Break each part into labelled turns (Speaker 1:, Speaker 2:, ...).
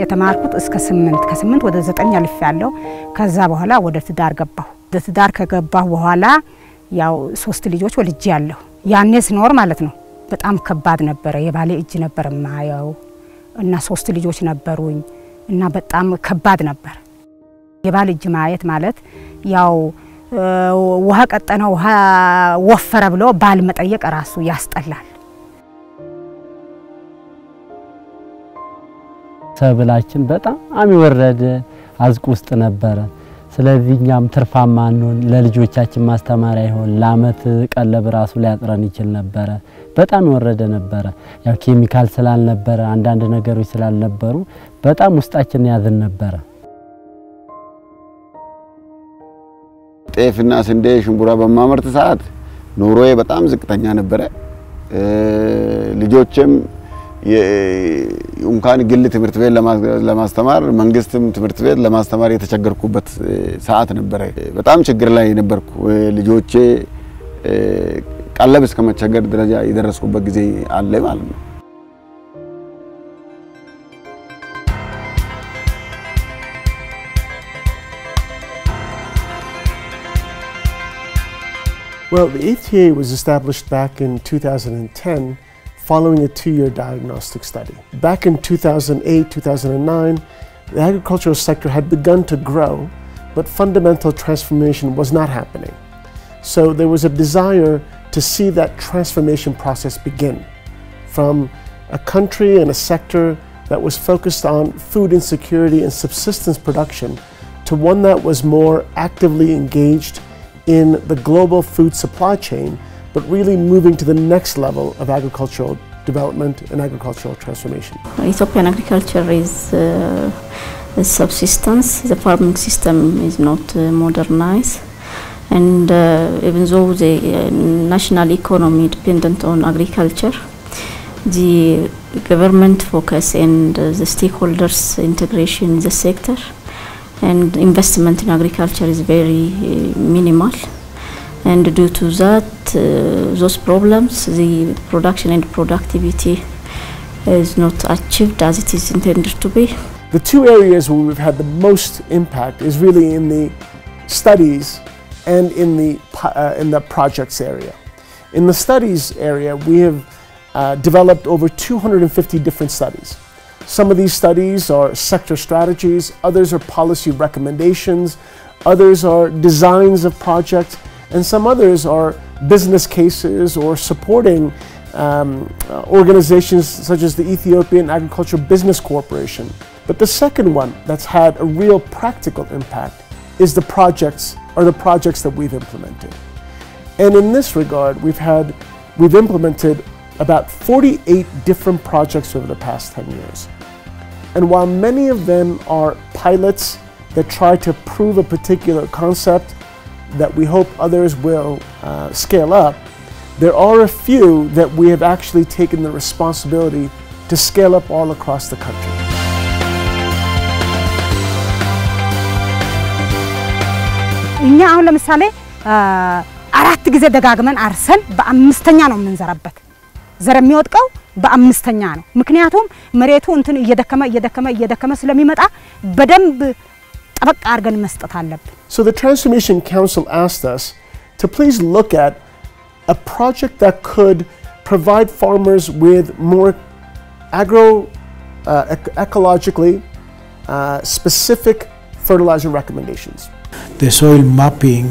Speaker 1: የተማርኩት እስከ 8 ከ8 ወደ 9 አልፍ ያለው ከዛ በኋላ ወደ ትዳር ገባሁ ትዳር ከገባሁ በኋላ ያው 3 ልጆች ወልጄ ያለሁ ያኔ ስኖር ማለት ነው በጣም ከባድ ነበር የባሌ እጅ ነበር ማያው እና 3 ልጆች ነበሩኝ እና በጣም ከባድ ነበር የባሌ እጅ ማየት ማለት ያው ውሃ ቀጠነው ውሃ ወፈረ ብሎ ባል መጠየቅ ራሱ ያስጠላል
Speaker 2: ሰብላችን በጣም ይወረደ አዝቁ ውስጥ ነበር ስለዚህኛም ትርፋማ ነን ለልጆቻችን ማስተማሪያ ይሆን ለአመት ቀለብ ራሱ ሊያጥረን ይችል ነበር በጣም ይወረደ ነበር ያው ኬሚካል ስላልነበረ አንዳንድ ነገሮች ስላልነበሩ በጣም ውስጣችን ያዝን ነበር
Speaker 3: ጤፍና ስንዴ ሽምቡራ በማመርት ሰዓት ኑሮዬ በጣም ዝቅተኛ ነበር ልጆችም እንኳን ግል ትምህርት ቤት ለማስተማር መንግስትም ትምህርት ቤት ለማስተማር የተቸገርኩበት ሰዓት ነበር በጣም ችግር ላይ ነበርኩ ልጆቼ ቀለብ እስከመቸገር ደረጃ የደረስኩበት ጊዜ አለ ማለት ነው
Speaker 4: Well, the ETA was established back in 2010 following a 2-year diagnostic study. Back in 2008-2009, the agricultural sector had begun to grow, but fundamental transformation was not happening. So there was a desire to see that transformation process begin from a country and a sector that was focused on food insecurity and subsistence production to one that was more actively engaged in the global food supply chain, but really moving to the next level of agricultural development and agricultural transformation.
Speaker 5: Ethiopian agriculture is a subsistence. The farming system is not modernized, and even though the national economy dependent on agriculture, the government focus and the stakeholders integration in the sector and investment in agriculture is very minimal. And due to that, those problems, the production and productivity is not achieved as it is intended to be.
Speaker 4: The 2 areas where we've had the most impact is really in the studies and in the projects area. In the studies area, we have developed over 250 different studies. Some of these studies are sector strategies, others are policy recommendations, others are designs of projects, and some others are business cases or supporting organizations such as the Ethiopian Agriculture Business Corporation. But the second one that's had a real practical impact is the projects that we've implemented. And in this regard, we've implemented about 48 different projects over the past 10 years. And while many of them are pilots that try to prove a particular concept that we hope others will scale up, there are a few that we have actually taken the responsibility to scale up all across the country.
Speaker 1: እኛ አሁን ለምሳሌ 4 ጊዜ ደጋግመን አርሰን በአምስተኛ ነው የምንዘራበት ዘር የሚወድቀው በአምስተኛ ነው ምክንያቱም መሬቱ እንትን እየደከመ ስለሚመጣ በደንብ ጠበቅ አርገን መስጠት አለብን
Speaker 4: So the Transformation Council asked us to please look at a project that could provide farmers with more ecologically specific fertilizer recommendations.
Speaker 6: The soil mapping,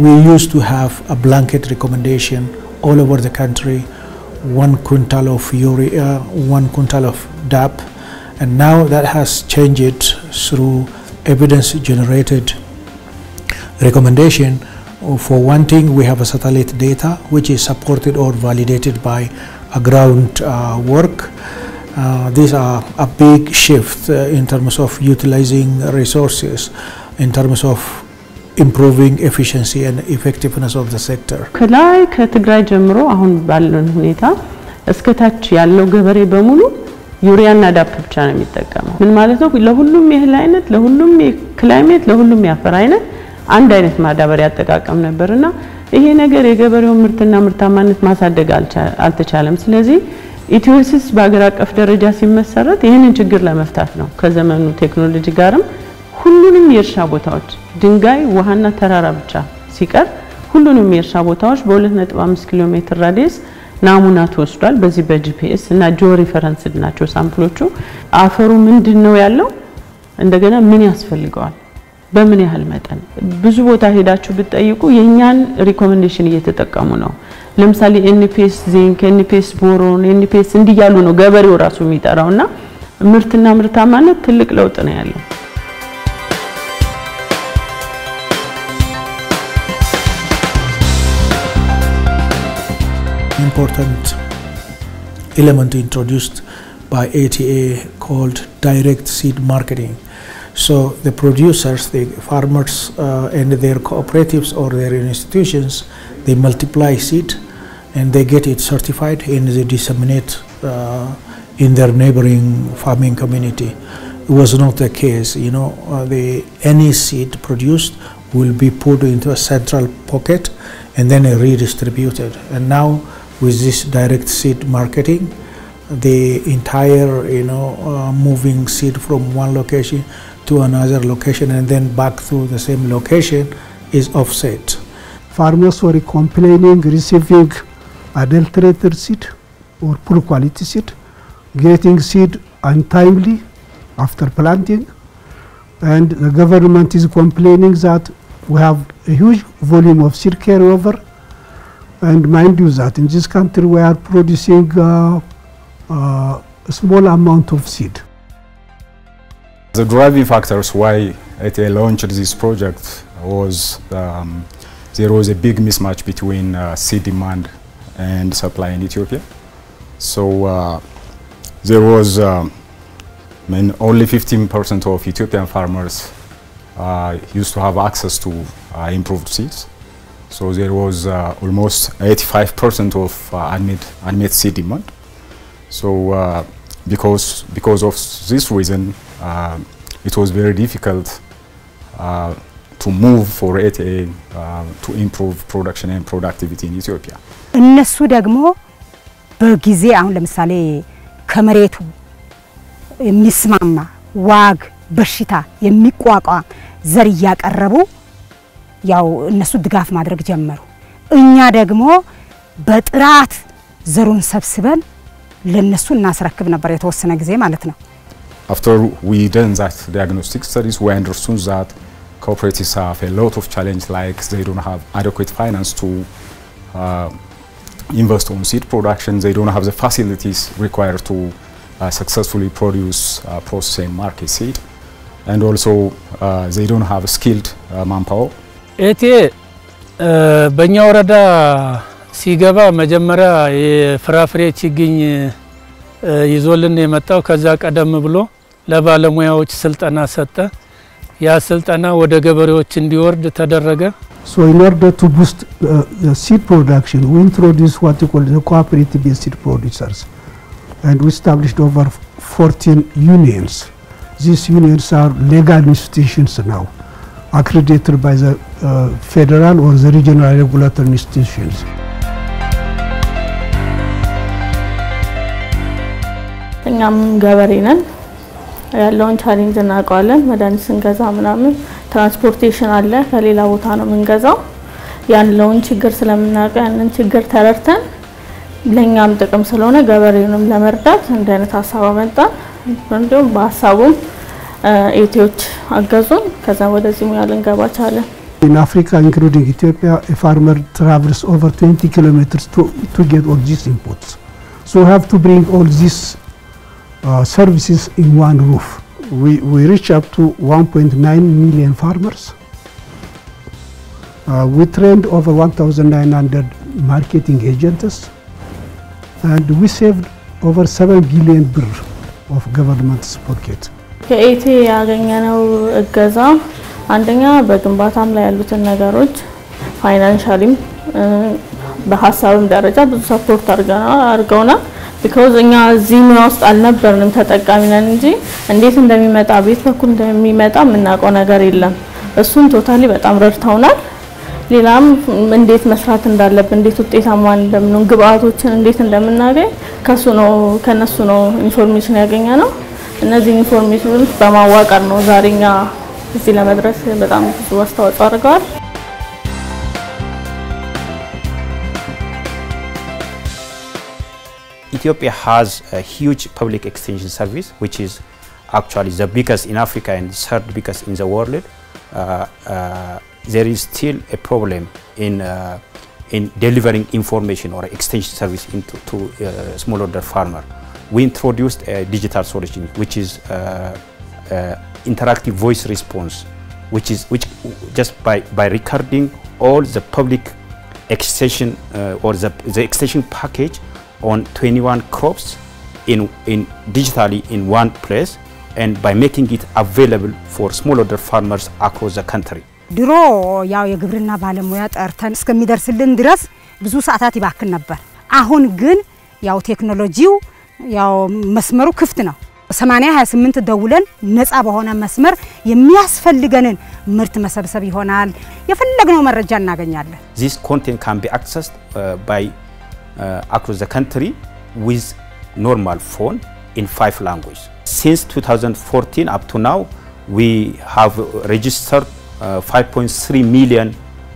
Speaker 6: we used to have a blanket recommendation all over the country, 1 quintal of urea, 1 quintal of DAP, and now that has changed through evidence-generated recommendation. For one thing, we have a satellite data which is supported or validated by a ground work. These are a big shift in terms of utilizing resources, in terms of improving efficiency and effectiveness of the sector.
Speaker 7: ከላይ ከትግራይ ጀምሮ አሁን ባለን ሁኔታ እስከታች ያለው ገበሬ በሙሉ ዩሪያና ዳፕ ብቻ ነው የሚጠቀመው ምን ማለት ነው ለሁሉም የእህል አይነት ለሁሉም የክላይሜት ለሁሉም የአፈር አይነት አንድ አይነት ማዳበሪያ አጠቃቀም ነበርና ይሄ ነገር የገበሬው ምርትና ምርታማነት ማሳደግ አልተቻለም ስለዚህ ኢትዮሲስ በአገር አቀፍ ደረጃ ሲመሰረት ይሄንን ችግር ለመፍታት ነው ከዘመኑ ቴክኖሎጂ ጋርም ሁሉንም የእርሻ ቦታዎች ድንጋይ ውሃና ተራራ ብቻ ሲቀር ሁሉንም የእርሻ ቦታዎች በ2.5 ኪሎ ሜትር ራዲየስ ናሙና ተወስዷል በዚህ በጂፒኤስ እና ጂኦ ሪፈረንስ ናቸው ሳምፕሎቹ አፈሩ ምንድነው ያለው እንደገና ምን ያስፈልገዋል በምን ያህል መጠን ብዙ ቦታ ሄዳችሁ ብትጠይቁ የኛን ሪኮሜንዴሽን እየተጠቀሙ ነው ለምሳሌ ኤንፒኤስ ዚንክ ኤንፒኤስ ቦሮን ኤንፒኤስ እንዲያሉ ነው ገበሬው ራሱ የሚጠራውና ምርትና ምርታማነት ትልቅ ለውጥ ነው ያለው
Speaker 6: important element introduced by ATA called direct seed marketing. So the producers, the farmers and their cooperatives or their institutions, they multiply seed and they get it certified and they disseminate in their neighboring farming community. It was not the case, any seed produced will be put into a central pocket and then redistributed. And now with this direct seed marketing, the entire moving seed from one location to another location and then back to the same location is offset.
Speaker 8: Farmers were complaining receiving adulterated seed or poor quality seed, getting seed untimely after planting, and the government is complaining that we have a huge volume of seed carryover. And mind you that in this country we are producing a small amount of seed.
Speaker 9: The driving factors why ETA launched this project was there was a big mismatch between seed demand and supply in Ethiopia. So there was only 15% of Ethiopian farmers used to have access to improved seeds. So there was almost 85% of unmet seed demand. So because of this reason, it was very difficult to move for ETA to improve production and productivity in Ethiopia.
Speaker 1: እነሱ ደግሞ በጊዜ አሁን ለምሳሌ ከመሬቱ የሚስማማ ዋግ በሽታ የሚቋቋም ዘር ያቀረቡ ያው እነሱ ድጋፍ ማድረግ ጀመሩ እኛ ደግሞ በጥራት ዘሩን ሰብስበን ለነሱ እናስረክብ ነበር የተወሰነ ጊዜ ማለት ነው
Speaker 9: After we done that diagnostic studies we understood that cooperatives have a lot of challenge like they don't have adequate finance to invest on seed production they don't have the facilities required to successfully produce process and market seed and also they don't have skilled manpower
Speaker 10: ETA በእኛ ወረዳ ሲገባ መጀመሪያ የፍራፍሬ ችግኝ ይዞልን የመጣው ከዛ ቀደም ብሎ ለባለሙያዎች ስልጠና ሰጠ ያ ስልጠና ወደ ገበሬዎች እንዲወርድ ተደረገ
Speaker 8: So in order to boost the seed production we introduced what we call the cooperative seed producers and we established over 14 unions these unions are legal institutions now accredited by the federal or the regional regulatory institutions.
Speaker 5: እኛም ገበሬ ነን ያለውን ቻሌንጅ እናውቀዋለን መድኃኒት ስንገዛ ምናምን ትራንስፖርቴሽን አለ ከሌላ ቦታ ነው የምንገዛው ያለውን ችግር ስለምናውቅ ያንን ችግር ተረድተን ለኛም ጥቅም ስለሆነ ገበሬውንም ለመርዳት እንደ አይነት ሐሳብ አመጣን እንደውም በሐሳቡም ኤቲዎች አገዙን ከዛ ወደዚህ ሙያ ልንገባ ቻለን
Speaker 8: In Africa including Ethiopia a farmer travels over 20 kilometers to get all these inputs so we have to bring all these services in one roof we reach up to 1.9 million farmers we trained over 1900 marketing agents and we saved over 7 billion birr of government's pocket
Speaker 5: ከኤቲ ያገኘነው እገዛ አንደኛ በግንባታም ላይ ያሉትን ነገሮች ፋይናንሻሊም በሐሳብም ደረጃ ብዙ ሰፖርት አርገውና because እኛ እዚህ ውስጥ አልነበርንም ተጠቃሚ ነን እንጂ እንዴት እንደሚመጣ ቤት በኩል እንደሚመጣ ምናቆ ነገር የለም እሱን ቶታሊ በጣም ረድተውናል
Speaker 11: ሌላም እንዴት መስራት እንዳለብን እንዴት ውጤታማ እንደምንሆን ግብአቶችን እንዴት እንደምናገኝ ከነሱ ነው ኢንፎርሜሽን ያገኘነው። እነዚህ ኢንፎርሜሽኖች በማዋቀር ነው ዛሬኛ እዚህ ለመድረስ በጣም ብዙ አስተዋጽኦ አድርገዋል።
Speaker 12: Ethiopia has a huge public extension service, which is actually the biggest in Africa and third biggest in the world. There is still a problem in delivering information or extension service to smallholder farmer. We introduced a digital solution, which is interactive voice response, which just by recording all the public extension or the extension package on 21 crops in digitally in one place, and by making it available for smallholder farmers across the country.
Speaker 1: ድሮ ያው የግብርና ባለሙያ ጠርተን እስከሚደርስልን ድረስ ብዙ ሰዓታት ይባክን ነበር። አሁን ግን ያው ቴክኖሎጂው ያው መስመሩ ክፍት ነው። 8028 ደውለን ነፃ በሆነ መስመር የሚያስፈልገንን ምርት መሰብሰብ ይሆናል። የፈለግነው መረጃ እናገኛለን።
Speaker 12: This content can be accessed by across the country with normal phone in 5 languages. Since 2014 up to now, we have registered 5.3 million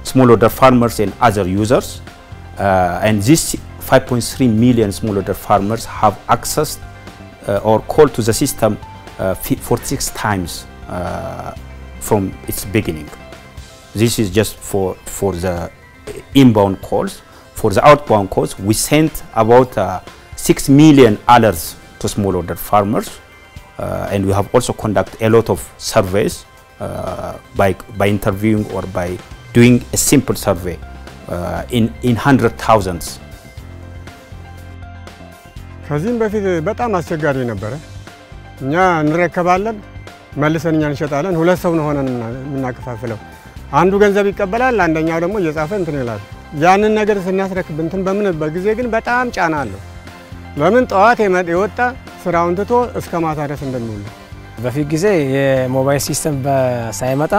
Speaker 12: smallholder farmers and other users, and these 5.3 million smallholder farmers have accessed or called to the system 46 times from its beginning. This is just for the inbound calls. For the outbound calls, we sent about 6 million alerts to smallholder farmers, and we have also conducted a lot of surveys by interviewing or by doing a simple survey in 100,000s.
Speaker 13: ከዚህም በፊት በጣም አስቸጋሪ ነበር። እኛ እንረከባለን መልሰን እኛ እንሸጣለን። ሁለት ሰው ነው ሆነን እናከፋፍለው። አንዱ ገንዘብ ይቀበላል፣ አንደኛው ደግሞ እየጻፈ እንትን ይላል። ያንን ነገር ስናስረክብ እንትን በምንበት ጊዜ ግን በጣም ጫና አለው። ለምን ጠዋት የወጣ ስራውን ትቶ እስከ ማታ ድረስ እንደሚውል።
Speaker 14: በፊት ጊዜ የሞባይል ሲስተም ሳይመጣ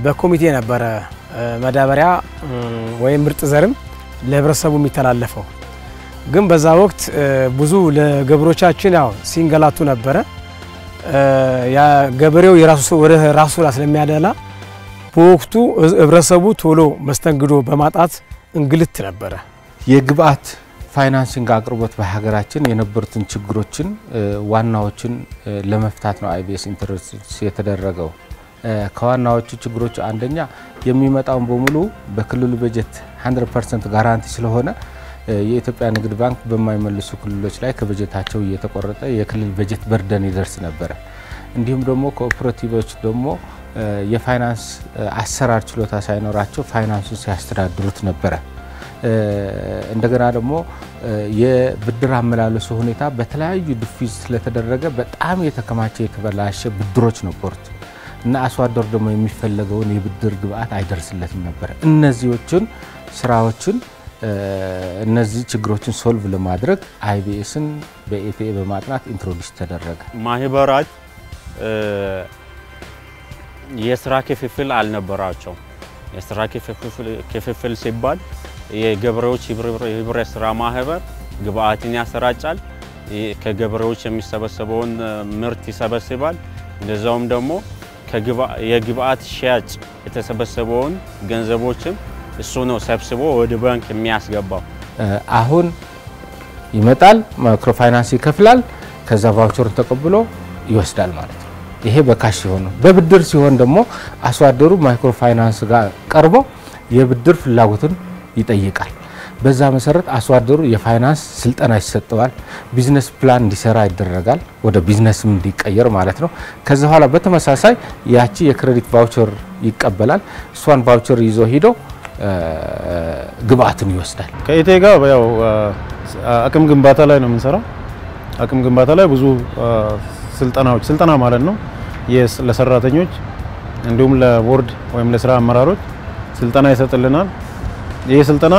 Speaker 14: በኮሚቴ ነበረ መዳበሪያ ወይም ምርጥ ዘርም ለህብረተሰቡ የሚተላለፈው። ግን በዛ ወቅት ብዙ ለገብሮቻችን ያው ሲንገላቱ ነበረ። ያ ገበሬው የራሱ ወደ ራሱ ስለሚያደላ በወቅቱ ህብረተሰቡ ቶሎ መስተንግዶ በማጣት እንግልት ነበረ።
Speaker 15: የግብአት ፋይናንሲንግ አቅርቦት በሀገራችን የነበሩትን ችግሮችን ዋናዎችን ለመፍታት ነው አይቢኤስ ኢንተርፌስ የተደረገው። ከዋናዎቹ ችግሮች አንደኛ የሚመጣውን በሙሉ በክልሉ በጀት 100% ጋራንቲ ስለሆነ የኢትዮጵያ ንግድ ባንክ በማይመልሱ ክልሎች ላይ ከበጀታቸው እየተቆረጠ የክልል በጀት በርደን ይደርስ ነበር። እንዲሁም ደግሞ ኮኦፐሬቲቮች ደግሞ የፋይናንስ አሰራር ችሎታ ሳይኖራቸው ፋይናንሱን ሲያስተዳድሩት ነበር። እንደገና ደግሞ የብድር አመላለሱ ሁኔታ በተለያዩ ዲፊዝ ስለተደረገ በጣም የተከማቸ የተበላሸ ብድሮች ነበሩት እና አርሶ አደር ደግሞ የሚፈልገውን የብድር ግብአት አይደርስለትም ነበር። እነዚህዎችን ስራዎችን እነዚህ ችግሮችን ሶልቭ ለማድረግ አይቢኤስን በኢቲኤ በማጥናት ኢንትሮዲዩስ ተደረገ።
Speaker 16: ማህበራት የስራ ክፍፍል አልነበራቸው። የስራ ክፍፍል ሲባል የገበሬዎች ህብረት ስራ ማህበር ግብአትን ያሰራጫል፣ ከገበሬዎች የሚሰበሰበውን ምርት ይሰበስባል። እንደዛውም ደግሞ የግብአት ሽያጭ የተሰበሰበውን ገንዘቦችን እሱ ነው ሰብስቦ ወደ ባንክ የሚያስገባው።
Speaker 15: አሁን ይመጣል፣ ማይክሮ ፋይናንስ ይከፍላል፣ ከዛ ቫውቸሩን ተቀብሎ ይወስዳል ማለት ነው። ይሄ በካሽ ሲሆን ነው። በብድር ሲሆን ደግሞ አርሶ አደሩ ማይክሮ ፋይናንስ ጋር ቀርቦ የብድር ፍላጎትን ይጠይቃል። በዛ መሰረት አርሶ አደሩ የፋይናንስ ስልጠና ይሰጠዋል፣ ቢዝነስ ፕላን እንዲሰራ ይደረጋል፣ ወደ ቢዝነስም እንዲቀየር ማለት ነው። ከዛ በኋላ በተመሳሳይ ያቺ የክሬዲት ቫውቸር ይቀበላል። እሷን ቫውቸር ይዞ ሄዶ ግብአትን ይወስዳል።
Speaker 17: ከኢቲኤ ጋር ያው አቅም ግንባታ ላይ ነው የምንሰራው። አቅም ግንባታ ላይ ብዙ ስልጠና ማለት ነው ለሰራተኞች እንዲሁም ለቦርድ ወይም ለስራ አመራሮች ስልጠና ይሰጥልናል። ይሄ ስልጠና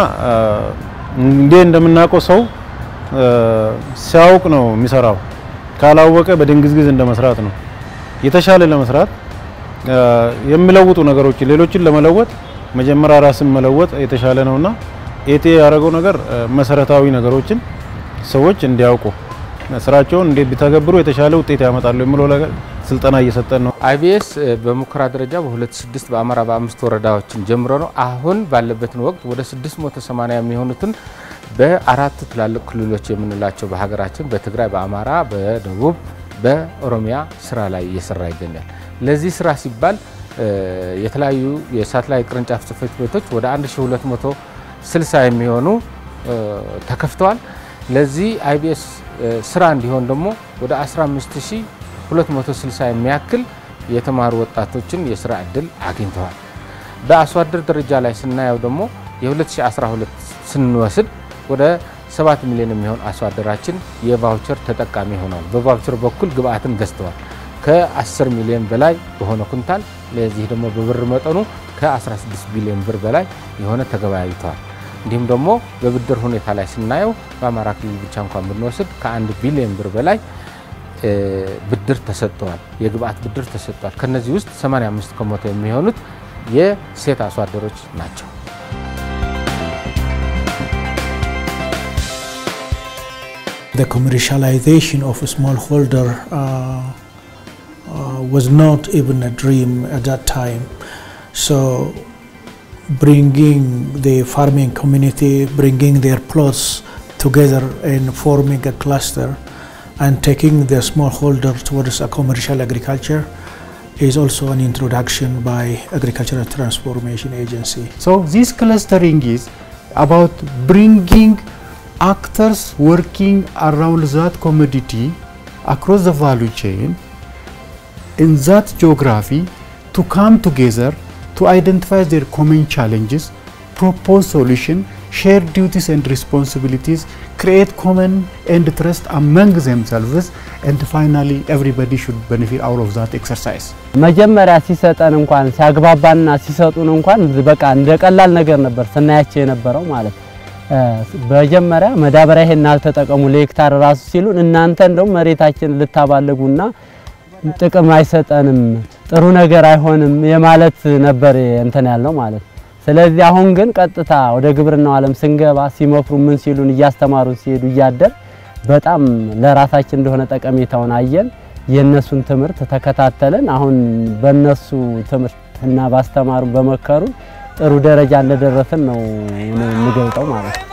Speaker 17: እንዴ እንደምናውቀው ሰው ሲያውቅ ነው የሚሰራው። ካላወቀ በድንግዝግዝ እንደመስራት ነው። የተሻለ ለመስራት የሚለውጡ ነገሮች ሌሎችን ለመለወጥ መጀመሪያ ራስን መለወጥ የተሻለ ነውና ኤቲኤ ያደረገው ነገር መሰረታዊ ነገሮችን ሰዎች እንዲያውቁ ስራቸውን እንዴት ቢተገብሩ የተሻለ ውጤት ያመጣሉ የሚለው ነገር ስልጠና እየሰጠን ነው።
Speaker 15: አይቢኤስ በሙከራ ደረጃ በ2006 በአማራ በ5 ወረዳዎችን ጀምሮ ነው አሁን ባለበት ወቅት ወደ 680 የሚሆኑትን በአራት ትላልቅ ክልሎች የምንላቸው በሀገራችን በትግራይ፣ በአማራ፣ በደቡብ፣ በኦሮሚያ ስራ ላይ እየሰራ ይገኛል። ለዚህ ስራ ሲባል የተለያዩ የሳተላይት ቅርንጫፍ ጽሕፈት ቤቶች ወደ 1260 የሚሆኑ ተከፍተዋል። ለዚህ አይቢኤስ ስራ እንዲሆን ደግሞ ወደ 15260 የሚያክል የተማሩ ወጣቶችን የስራ እድል አግኝተዋል። በአርሶ አደር ደረጃ ላይ ስናየው ደግሞ የ2012 ስንወስድ ወደ 7 ሚሊዮን የሚሆን አርሶ አደራችን የቫውቸር ተጠቃሚ ሆነዋል። በቫውቸር በኩል ግብአትን ገዝተዋል ከ10 ሚሊዮን በላይ በሆነ ኩንታል። ለዚህ ደግሞ በብር መጠኑ ከ16 ቢሊዮን ብር በላይ የሆነ ተገበያይተዋል። እንዲሁም ደግሞ በብድር ሁኔታ ላይ ስናየው በአማራ ክልል ብቻ እንኳን ብንወስድ ከ1 ቢሊዮን ብር በላይ ብድር ተሰጥቷል። የግብአት ብድር ተሰጥቷል። ከነዚህ ውስጥ 85% የሚሆኑት የሴት አርሶ አደሮች ናቸው።
Speaker 6: The commercialization of a smallholder was not even a dream at that time. So bringing the farming community, bringing their plots together and forming a cluster and taking the smallholder towards a commercial agriculture is also an introduction by Agricultural Transformation Agency.
Speaker 18: So this clustering is about bringing actors working around that commodity across the value chain in that geography to come together to identify their common challenges, propose solutions, share duties and responsibilities, create common and trust among themselves, and finally everybody should benefit out of that exercise.
Speaker 2: መጀመሪያ ሲሰጠን እንኳን ሲያግባባና ሲሰጡን እንኳን በቃ እንደቀላል ነገር ነበር ስናያቸው የነበረው ማለት በመጀመሪያ መዳበሪያ ይሄን አልተጠቀሙ ለሄክታር ራሱ ሲሉን እናንተ እንደው መሬታችን ልታባለጉና ጥቅም አይሰጠንም ጥሩ ነገር አይሆንም የማለት ነበር እንተን ያለው ማለት ስለዚህ አሁን ግን ቀጥታ ወደ ግብርናው ዓለም ስንገባ ሲመፍሩ ምን ሲሉን እያስተማሩን ሲሄዱ እያደር በጣም ለራሳችን እንደሆነ ጠቀሜታውን አየን የነሱን ትምህርት ተከታተለን አሁን በነሱ ትምህርትና ባስተማሩ በመከሩ ጥሩ ደረጃ እንደደረሰን ነው የሚገልጸው ማለት ነው።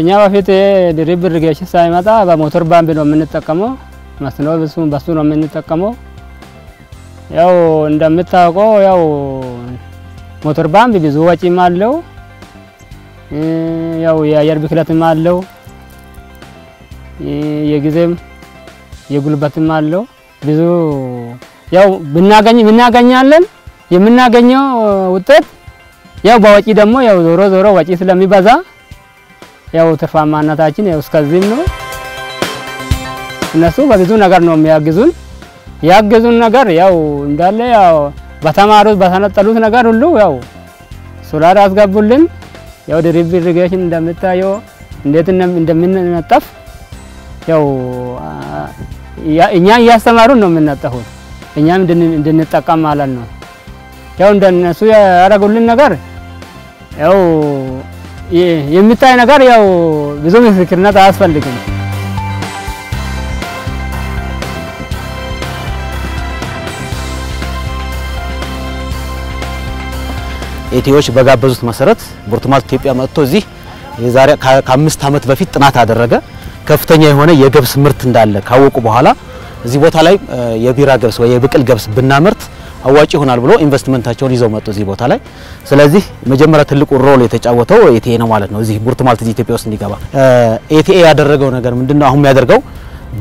Speaker 19: እኛ በፊት ድሪብ ኢሪጌሽን ሳይመጣ በሞተር ባምብ ነው የምንጠቀመው መስኖ በሱ ነው የምንጠቀመው ያው እንደምታውቀው ያው ሞተር ባምብ ብዙ ወጪም አለው ያው የአየር ብክለትም አለው የጊዜም የጉልበትም አለው ብዙ ያው ብናገኛለን የምናገኘው ውጤት ያው በወጪ ደግሞ ያው ዞሮ ወጪ ስለሚበዛ ያው ተፋማናታችን ያው እስከዚህ ነው እነሱ በብዙ ነገር ነው የሚያግዙን ነገር ያው እንዳለ ያው በተማሩት በተነጠሉት ነገር ሁሉ ያው ሶላር አስገቡልን ያው ድሪፕ ኢሪጌሽን እንደምታየው እንዴት እንደምንነጠፍ ያው እኛ ያስተማሩን ነው የምንነጠፈው እኛም እንድንጠቀም ማለት ነው ያው እንደነሱ ያረጉልን ነገር ያው የሚታይ ነገር ያው ብዙ ምስክርነት አያስፈልግም
Speaker 20: ኤቲኦች በጋበዙት መሰረት ቡርቱማል ኢትዮጵያ መጥቶ እዚህ የዛሬ ከ5 ዓመት በፊት ጥናት አደረገ ከፍተኛ የሆነ የገብስ ምርት እንዳለ ካወቁ በኋላ እዚህ ቦታ ላይ የቢራ ገብስ ወይ የብቅል ገብስ ብናመርት አዋጪ ይሆናል ብሎ ኢንቨስትመንታቸውን ይዘው መጡ እዚህ ቦታ ላይ ስለዚህ መጀመሪያ ትልቁ ሮል የተጫወተው ኤቲኤ ነው ማለት ነው እዚህ ቡርቱማል ኢትዮጵያ ውስጥ እንዲገባ ኤቲኤ ያደረገው ነገር ምንድነው አሁን የሚያደርገው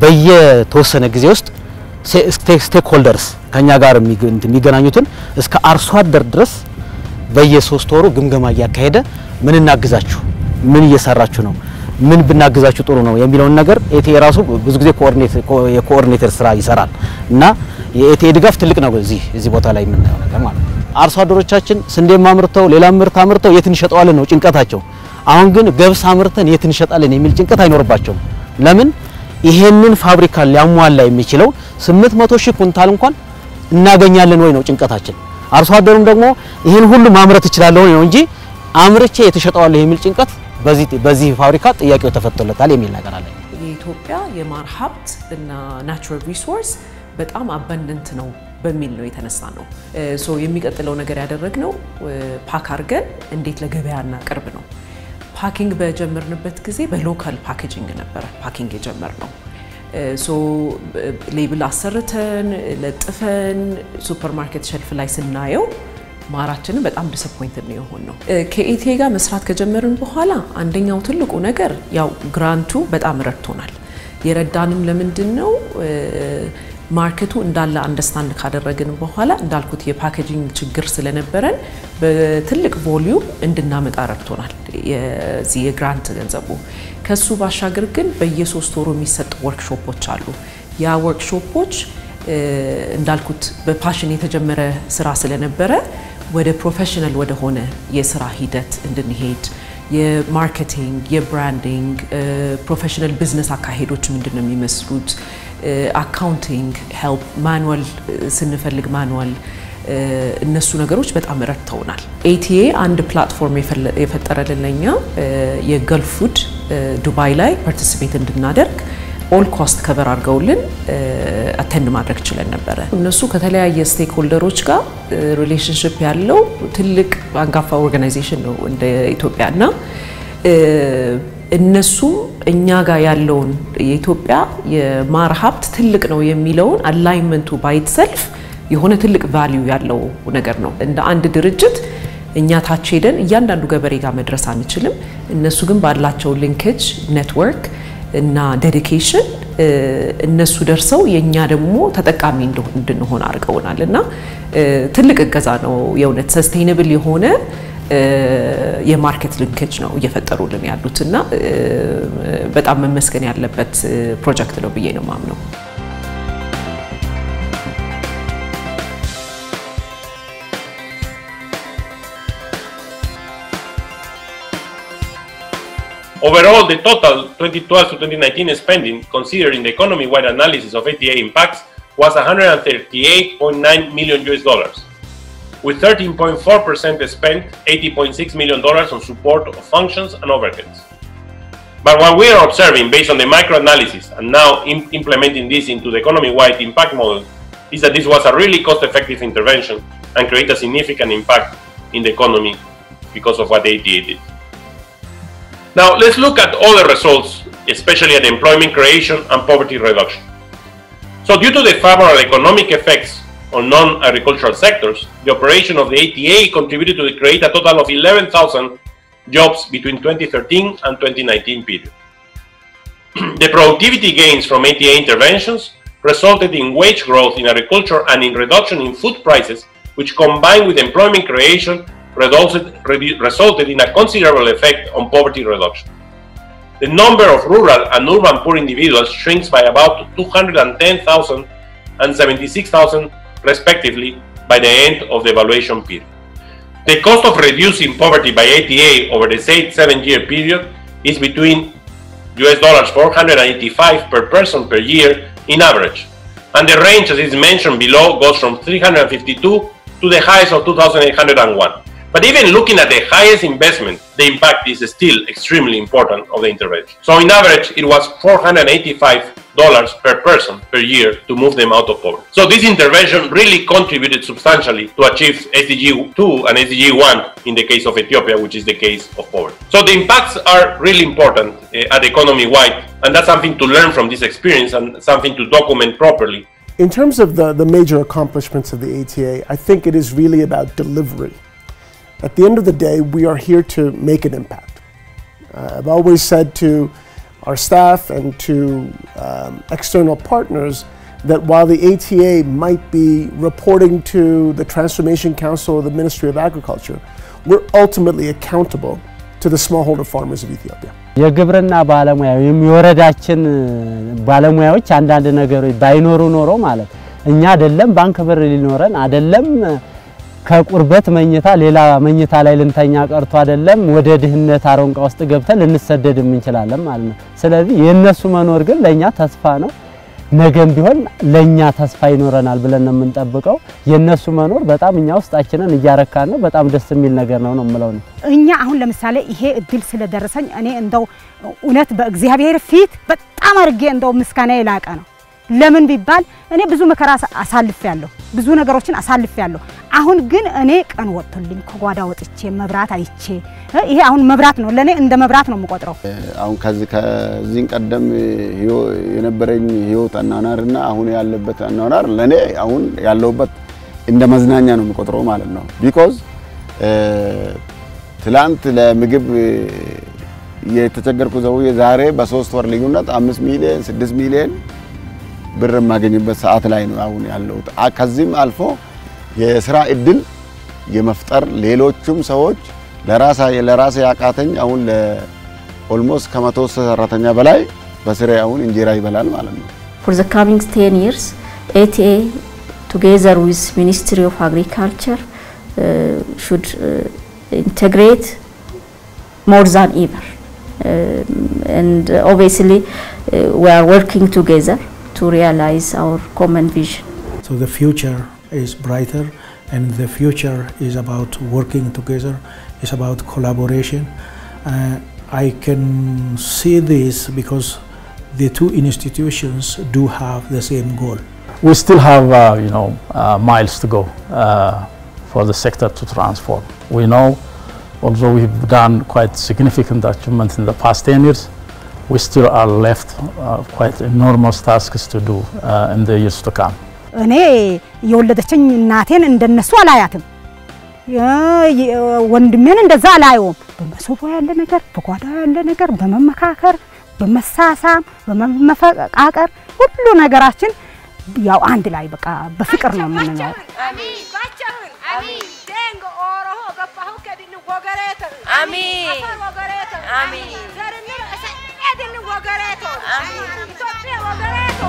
Speaker 20: በየተወሰነ ጊዜ ውስጥ ስቴክሆልደርስ ከኛ ጋር የሚገናኙትን እስከ አርሶ አደር ድረስ በየ3 ወሩ ግምገማ እያካሄደ ምን እናግዛችሁ፣ ምን እየሰራችሁ ነው፣ ምን ብናግዛችሁ ጥሩ ነው የሚለውን ነገር ኤቲኤ ራሱ ብዙ ጊዜ የኮኦርዲኔተር ስራ ይሰራል እና የኤቲኤ ድጋፍ ትልቅ ነው እዚህ ቦታ ላይ የምናየው ነገር ማለት ነው። አርሶ አደሮቻችን ስንዴ ማምርተው ሌላ ምርት አምርተው የት እንሸጣለን ነው ጭንቀታቸው። አሁን ግን ገብስ አምርተን የት እንሸጣለን የሚል ጭንቀት አይኖርባቸውም። ለምን ይሄንን ፋብሪካ ሊያሟላ የሚችለው 800,000 ኩንታል እንኳን እናገኛለን ወይ ነው ጭንቀታችን። አርሶ አደሩም ደግሞ ይሄን ሁሉ ማምረት ይችላል ነው እንጂ አምርቼ የተሸጠዋለሁ የሚል ጭንቀት በዚህ ፋብሪካ ጥያቄው ተፈቶለታል የሚል ነገር አለ።
Speaker 21: የኢትዮጵያ የማር ሀብት እና ናቹራል ሪሶርስ በጣም አባንደንት ነው በሚል ነው የተነሳ ነው። ሶ የሚቀጥለው ነገር ያደረግነው ፓክ አርገን እንዴት ለገበያና ቅርብ ነው። ፓኪንግ በጀመርንበት ጊዜ በሎካል ፓኬጂንግ ነበር ፓኪንግ የጀመርነው። ሶ ሌብል አሰርተን ለጥፈን ሱፐርማርኬት ሸልፍ ላይ ስናየው ማራችንን በጣም ዲስአፖይንትድ ነው የሆነው። ከኤቲኤ ጋር መስራት ከጀመርን በኋላ አንደኛው ትልቁ ነገር ያው ግራንቱ በጣም ረድቶናል። የረዳንም ለምንድነው ማርኬቱ እንዳለ አንደርስታንድ ካደረግን በኋላ እንዳልኩት የፓኬጂንግ ችግር ስለነበረን በትልቅ ቮሊዩም እንድናመጣ ረድቶናል የዚህ የግራንት ገንዘቡ። ከሱ ባሻገር ግን በየ3 ወሩ የሚሰጡ ወርክሾፖች አሉ። ያ ወርክሾፖች እንዳልኩት በፓሽን የተጀመረ ስራ ስለነበረ ወደ ፕሮፌሽናል ወደ ሆነ የስራ ሂደት እንድንሄድ የማርኬቲንግ የብራንዲንግ ፕሮፌሽናል ቢዝነስ አካሄዶች ምንድነው የሚመስሉት አካውንቲንግ ሄልፕ ማኑዋል ስንፈልግ ማኑዋል እነሱ ነገሮች በጣም ረድተውናል። ኤቲኤ አንድ ፕላትፎርም የፈጠረልንኛ የገልፍ ፉድ ዱባይ ላይ ፓርቲሲፔት እንድናደርግ ኦል ኮስት ከቨር አድርገውልን አቴንድ ማድረግ ችለን ነበረ። እነሱ ከተለያየ ስቴክሆልደሮች ጋር ሪሌሽንሺፕ ያለው ትልቅ አንጋፋ ኦርጋናይዜሽን ነው እንደ ኢትዮጵያና እነሱ እኛ ጋር ያለውን የኢትዮጵያ የማር ሀብት ትልቅ ነው የሚለውን አላይንመንቱ ባይት ሰልፍ የሆነ ትልቅ ቫልዩ ያለው ነገር ነው። እንደ አንድ ድርጅት እኛ ታች ሄደን እያንዳንዱ ገበሬ ጋር መድረስ አንችልም። እነሱ ግን ባላቸው ሊንኬጅ ኔትወርክ እና ዴዲኬሽን እነሱ ደርሰው የኛ ደግሞ ተጠቃሚ እንድንሆን አድርገውናል እና ትልቅ እገዛ ነው የእውነት ሰስቴይነብል የሆነ የማርኬት ሊንኬጅ ነው እየፈጠሩልን ያሉትና በጣም መመስገን ያለበት ፕሮጀክት ነው ብዬ ነው ማምነው።
Speaker 22: Overall, the total 2012 to 2019 spending, considering the economy-wide analysis of ATA impacts, was $138.9 million, with 13.4% spent, $80.6 million on support of functions and overheads. But what we are observing, based on the microanalysis and now implementing this into the economy-wide impact model, is that this was a really cost-effective intervention and create a significant impact in the economy because of what the ATA did. Now, let's look at other results, especially at employment creation and poverty reduction. So, due to the favorable economic effects on non-agricultural sectors, the operation of the ATA contributed to create a total of 11,000 jobs between 2013 and 2019 period. The productivity gains from ATA interventions resulted in wage growth in agriculture and in reduction in food prices, which combined with employment creation resulted in a considerable effect on poverty reduction. The number of rural and urban poor individuals shrinks by about 210,000 and 76,000 respectively by the end of the evaluation period. The cost of reducing poverty by ATA over the 7-year period is between $485 per person per year in average, and the range as is mentioned below goes from 352 to the highest of 2,801. But even looking at the highest investment, the impact is still extremely important of the intervention. So in average, it was $485 per person per year to move them out of poverty. So this intervention really contributed substantially to achieve SDG 2 and SDG 1 in the case of Ethiopia, which is the case of poverty. So the impacts are really important at economy-wide, and that's something to learn from this experience and something to document properly.
Speaker 4: In terms of the major accomplishments of the ATA, I think it is really about delivery. At the end of the day, we are here to make an impact. I've always said to our staff and to external partners that while the ATA might be reporting to the Transformation Council of the Ministry of Agriculture, we're ultimately accountable to the smallholder farmers of Ethiopia.
Speaker 2: የግብርና ባለሙያ የሚወረዳችን ባለሙያዎች አንዳንድ ነገሮች ባይኖሩ ኖሮ ማለት እኛ አይደለም ባንክ ብር ሊኖረን አይደለም ከቁርበት መኝታ ሌላ መኝታ ላይ ልንተኛ ቀርቶ አይደለም ወደ ድህነት አሮንቃ ውስጥ ገብተን ልንሰደድም እንችላለን ማለት ነው። ስለዚህ የነሱ መኖር ግን ለኛ ተስፋ ነው። ነገም ቢሆን ለኛ ተስፋ ይኖረናል ብለን ነው የምንጠብቀው። የነሱ መኖር በጣም እኛ ውስጣችንን እያረካን ነው። በጣም ደስ የሚል ነገር ነው የምለው ነው።
Speaker 1: እኛ አሁን ለምሳሌ ይሄ እድል ስለደረሰኝ እኔ እንደው እውነት በእግዚአብሔር ፊት በጣም አርጌ እንደው ምስጋና ይላቀ ነው። ለምን ቢባል እኔ ብዙ መከራ አሳልፌያለሁ፣ ብዙ ነገሮችን አሳልፌያለሁ። አሁን ግን እኔ ቀን ወጥቶልኝ ከጓዳ ወጥቼ መብራት አይቼ ይሄ አሁን መብራት ነው ለኔ እንደ መብራት ነው የምቆጥረው።
Speaker 3: አሁን ከዚህን ቀደም የነበረኝ ህይወት አናናርና አሁን ያለበት አናናር ለኔ አሁን ያለውበት እንደ መዝናኛ ነው የምቆጥረው ማለት ነው። ቢኮዝ ትላንት ለምግብ የተቸገርኩ ዘውዬ ዛሬ በ3 ወር ልዩነት 5 ሚሊዮን 6 ሚሊዮን ብር ማገኝበት ሰዓት ላይ ነው አሁን ያለው። ከዚህም አልፎ የሥራ እድል የመፍጠር ሌሎችም ሰዎች ለራሴ ያቃተኝ አሁን ለኦልሞስት ከ100 ሰራተኛ በላይ በስሬ አሁን እንጀራ ይበላል ማለት ነው።
Speaker 5: For the coming 10 years, ATA together with Ministry of Agriculture should integrate more than ever. And obviously we are working together to realize our common vision.
Speaker 6: So the future is brighter, and the future is about working together, it's about collaboration. I can see this because the two institutions do have the same goal.
Speaker 7: We still have miles to go for the sector to transform. We know, although we've done quite significant achievements in the past 10 years, we still are left quite enormous tasks to do in the years to come.
Speaker 1: እኔ የወለደችኝ እናቴን እንደነሱ አላያትም። ወንድሜን እንደዛ አላየውም። በመሶቦ ያለ ነገር በጓዳ ያለ ነገር በመመካከር በመሳሳም በመፈቃቀር ሁሉ ነገራችን ያው አንድ ላይ በቃ በፍቅር ነው የምንኖረው። አሜን ባቻሁን አሜን ደንጎ ኦሮሆ ገፋሁ ከዲን ወገሬት አሜን አፋር ወገሬት አሜን ዘርን እሰደን ወገሬት አሜን ኢትዮጵያ ወገሬት